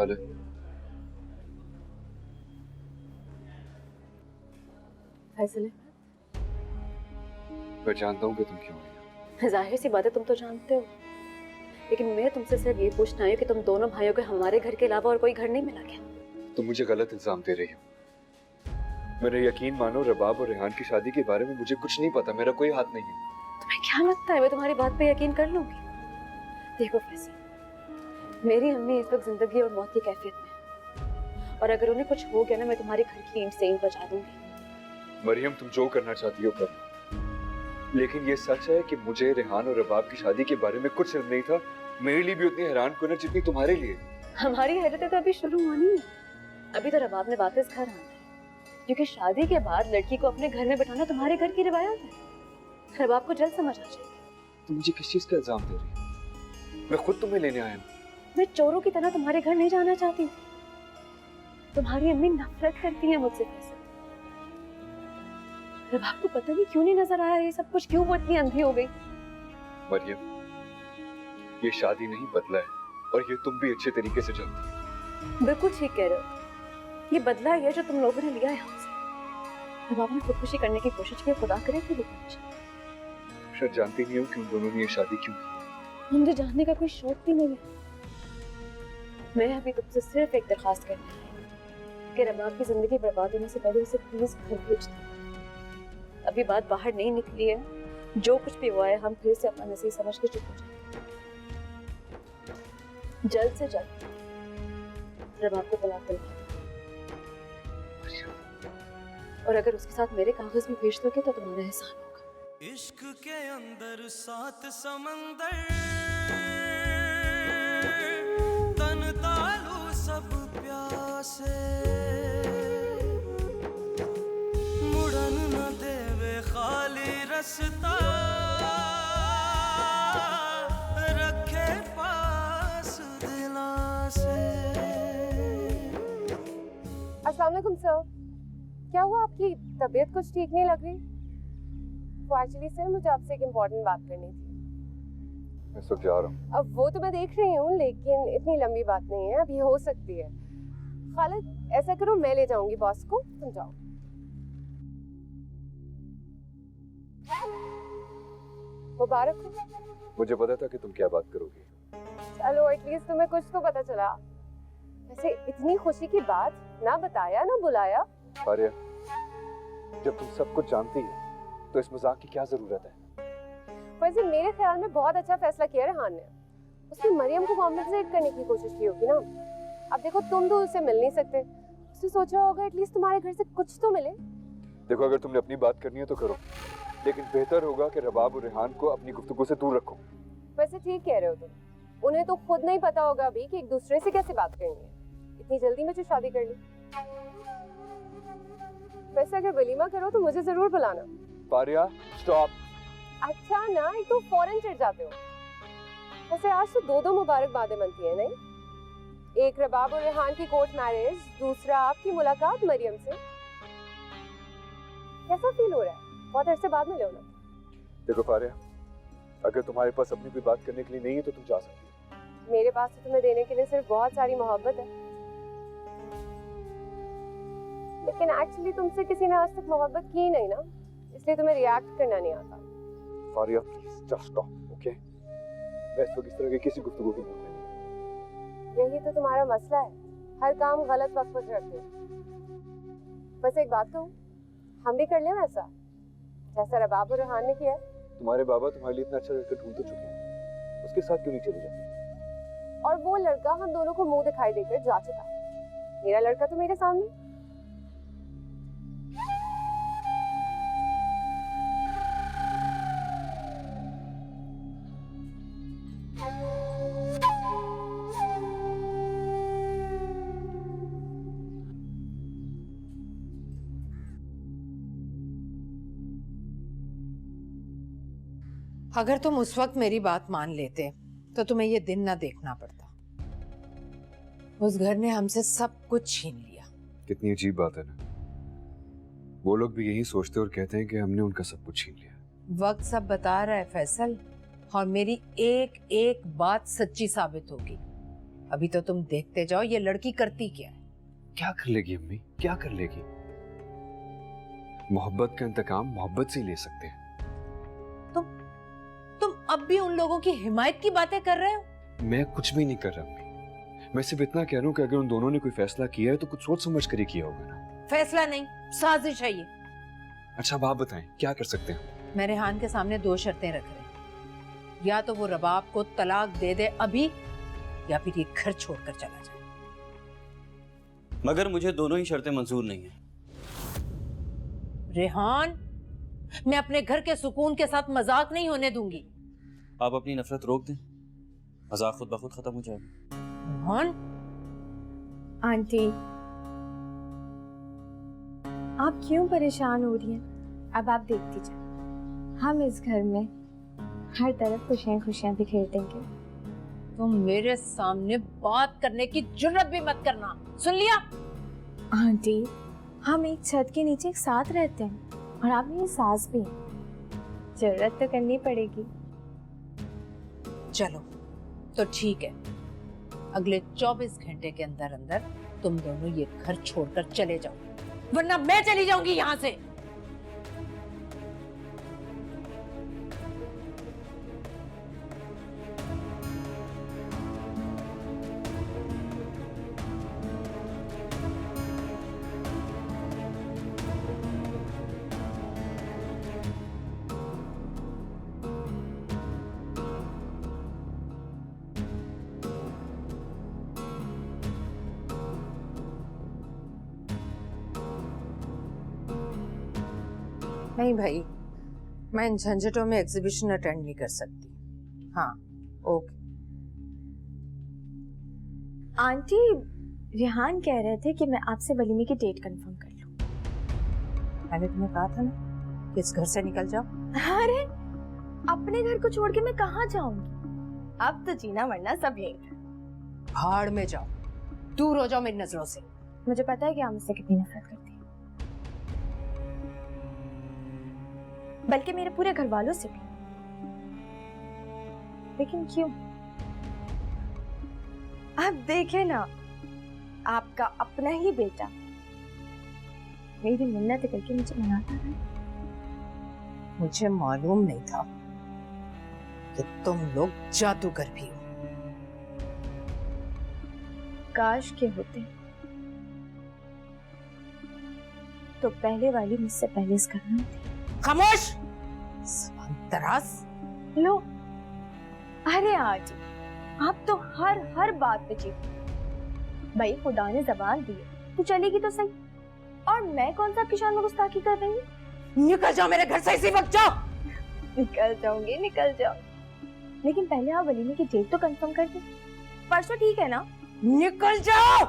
खालिद, फैसले मैं जानता हूँ कि तुम क्यों आई। जाहिर सी बात है, तुम तो जानते हो, लेकिन मैं तुमसे सिर्फ ये पूछना है कि तुम दोनों भाइयों को हमारे घर के अलावा और कोई घर नहीं मिला क्या? तुम मुझे गलत इल्जाम दे रही हो। मेरा यकीन मानो, रबाब और रेहान की शादी के बारे में मुझे कुछ नहीं पता, मेरा कोई हाथ नहीं है। तुम्हें क्या लगता है मैं तुम्हारी बात पे यकीन कर लूंगी? देखो फैसल, मेरी अम्मी इस वक्त जिंदगी और मौत की कैफियत में, और अगर उन्हें कुछ हो गया ना, मैं तुम्हारे घर की ईंट से ईंट बचा दूंगी। मरियम, तुम जो करना चाहती हो कर, लेकिन ये सच है कि मुझे रेहान और रबाब की शादी के बारे में कुछ इल्म नहीं था। मेरे लिए भी उतनी हैरान कुन जितनी तुम्हारे लिए। हमारी हैरतें तो अभी शुरू होनी है। अभी तो रबाब ने वापस घर आना है, क्योंकि शादी के बाद लड़की को अपने घर में बिठाना तुम्हारे घर की रिवायत है। रबाब को जल्द समझ आ जाएगी। तुम मुझे किस चीज का इल्जाम दे रही हो? मैं खुद तुम्हें लेने आया हूँ। मैं चोरों की तरह तुम्हारे घर नहीं जाना चाहती। तुम्हारी अम्मी नफरत करती है मुझसे। रबाब को पता नहीं क्यों नहीं नजर आया ये सब कुछ, क्यों वो इतनी अंधी हो गई। मरियम, ये शादी नहीं बदला है, और ये तुम भी अच्छे तरीके से जानती हो। बिल्कुल ठीक कह रहे हो, ये बदला है जो तुम लोगों ने लिया है हमसे। रबाब ने खुदकुशी करने की कोशिश की, खुदा करे कि वो शायद जानती नहीं हो कि उन दोनों ने ये शादी क्यों की। मुझे जानने का कोई शौक भी नहीं है। मैं अभी तुमसे सिर्फ एक दरखास्त करनी है कि रबाब की जिंदगी बर्बाद होने से पहले उसे प्लीज घर भेज दो। अभी बात बाहर नहीं निकली है, जो कुछ भी हुआ है हम फिर से अपना नसीब समझ के चुप हो जाएंगे। जल्द से जल्द रबाब को तलाक दिलवा दो, और अगर उसके साथ मेरे कागज भी भेज दोगे तो तुम्हारा एहसान होगा। इश्क के अंदर 7 समंदर, तन तालू सब प्यासे, मुड़न न देवे खाली रस्ता, रखे पास दिला से। अस्सलाम वालेकुम सर, क्या हुआ? आपकी तबीयत कुछ ठीक नहीं लग रही? तो एक्चुअली सर मुझे आपसे एक इम्पोर्टेंट बात करनी थी। मैं सब जा रहा हूँ। अब वो तो मैं देख रही हूँ, लेकिन इतनी लंबी बात नहीं है, अभी हो सकती है। खालिद ऐसा करो, मैं ले जाऊंगी बॉस को, तुम जाओ। मुबारक हो। मुझे पता था कि तुम क्या बात करोगी। चलो एटलीस्ट तुम्हें कुछ तो पता चला। वैसे इतनी खुशी की बात ना बताया ना बुलाया। आर्या, जब तुम सब कुछ जानती है तो इस मजाक की क्या जरूरत है? वैसे मेरे ख्याल में बहुत अच्छा फैसला किया रेहान ने। उसने मरियम को कॉम्पेंसेट करने की कोशिश की होगी ना। अब देखो, तुम तो उससे मिल नहीं सकते, उसने सोचा होगा एटलीस्ट तुम्हारे घर से कुछ तो मिले। देखो, अगर तुमने अपनी बात करनी है तो करो, लेकिन बेहतर होगा कि रबाब और रेहान को अपनी गुफ्तगू से दूर रखो। वैसे ठीक कह रहे हो तुम, उन्हें तो खुद नहीं पता होगा अभी कि एक दूसरे से कैसे बात करनी है, इतनी जल्दी में जो शादी कर ली। वैसे अगर वलीमा करो तो मुझे जरूर बुलाना। पारिया, स्टॉप। अच्छा ना, एक तो फौरन चिढ़ जाते हो। वैसे आज तो दो मुबारकबादें बनती है नहीं? एक रबाब और रेहान की कोर्ट मैरिज, दूसरा आपकी मुलाकात मरियम से। कैसा फील हो रहा है? बहुत अरसे बाद मिले हो ना। देखो पारिया, अगर तुम्हारे पास अपनी कोई बात करने के लिए नहीं है तो तुम जा सकती हो। मेरे पास तो तुम्हें देने के लिए सिर्फ बहुत सारी मोहब्बत है, लेकिन एक्चुअली तुमसे किसी ने आज तक मोहब्बत की नहीं ना, इसलिए तुम्हें रिएक्ट करना नहीं आता। Pariya please just stop, okay? मैं इस वक्त इस तरह की किसी गुफ्तगू की मूड में नहीं। यही तो तुम्हारा मसला है, हर काम गलत वक्त पर करते हो। बस एक बात कहूं, हम भी कर लें वैसा जैसा रबाब और रेहान ने किया। तुम्हारे बाबा तुम्हारे लिए इतना अच्छा लड़का ढूंढ तो चुके हैं, उसके साथ क्यों नहीं चले जाते? और वो लड़का हम दोनों को मुंह दिखाई देकर जा चुका है। मेरा लड़का तो मेरे सामने। अगर तुम उस वक्त मेरी बात मान लेते तो तुम्हें ये दिन ना देखना पड़ता। उस घर ने हमसे सब कुछ छीन लिया। कितनी अजीब बात है ना, वो लोग भी यही सोचते और कहते हैं कि हमने उनका सब कुछ छीन लिया। वक्त सब बता रहा है फैसल, और मेरी एक एक बात सच्ची साबित होगी। अभी तो तुम देखते जाओ ये लड़की करती क्या है। क्या कर लेगी अम्मी, क्या कर लेगी? मोहब्बत का इंतकाम मोहब्बत से ही ले सकते हैं। तुम अब भी उन लोगों की हिमायत की बातें कर रहे हो? मैं कुछ भी नहीं कर रहा अम्मी, मैं सिर्फ इतना कह रहा हूँ कि अगर उन दोनों ने कोई फैसला किया है तो कुछ सोच समझ कर ही किया होगा ना। फैसला नहीं, साजिश है ये। अच्छा अब आप बताएं क्या कर सकते हैं? मैं रेहान के सामने 2 शर्तें रख रही हूं। या तो वो रबाब को तलाक दे दे अभी, या फिर ये घर छोड़कर चला जाए। मगर मुझे दोनों ही शर्तें मंजूर नहीं है। रेहान, मैं अपने घर के सुकून के साथ मजाक नहीं होने दूंगी। आप अपनी नफरत रोक दें, मजाक खुद ब खुद खत्म हो जाएगा। रेहान, आंटी आप क्यों परेशान हो रही हैं? अब आप देखती जाए, हम इस घर में हर तरफ खुशियां खुशियां बिखेर देंगे। तुम मेरे सामने बात करने की जुर्रत भी मत करना, सुन लिया? आंटी हम एक छत के नीचे एक साथ रहते हैं और आप मेरी सास भी हैं, जरूरत तो करनी पड़ेगी। चलो तो ठीक है, अगले 24 घंटे के अंदर अंदर तुम दोनों ये घर छोड़कर चले जाओ, वरना मैं चली जाऊंगी यहाँ से। नहीं भाई, मैं इन झंझटों में एग्जीबिशन अटेंड नहीं कर सकती। हाँ ओके। आंटी रेहान कह रहे थे कि मैं आपसे वलीमे की डेट कंफर्म कर लूं। मैंने तुम्हें कहा था ना कि इस घर से निकल जाओ। अरे अपने घर को छोड़ के मैं कहाँ जाऊंगी? अब तो जीना मरना सब यही है। भाड़ में जाओ, दूर हो जाओ मेरी नजरों से। मुझे पता है कि आप मुझसे कितनी नफरत करती हैं, बल्कि मेरे पूरे घर वालों से भी। लेकिन क्यों? अब देखे ना, आपका अपना ही बेटा मेरी मिन्नत करके मुझे मनाता है। मुझे मालूम नहीं था कि तुम लोग जादूगर भी हो। काश के होते तो पहले वाली मुझसे पहले इस घर में होती। खामोश, दराज। लो, अरे आज आप तो हर बात पे जीत। भाई खुदा ने जबान दी है तो चलेगी तो सही। और मैं कौन सा आपकी शान में गुस्ताखी कर रही हूँ? निकल जाओ मेरे घर से इसी वक्त, जाओ। निकल जाऊंगी, निकल जाओ, लेकिन पहले आप वलीमे की डेट तो कंफर्म कर दो। परसों ठीक है ना? निकल जाओ।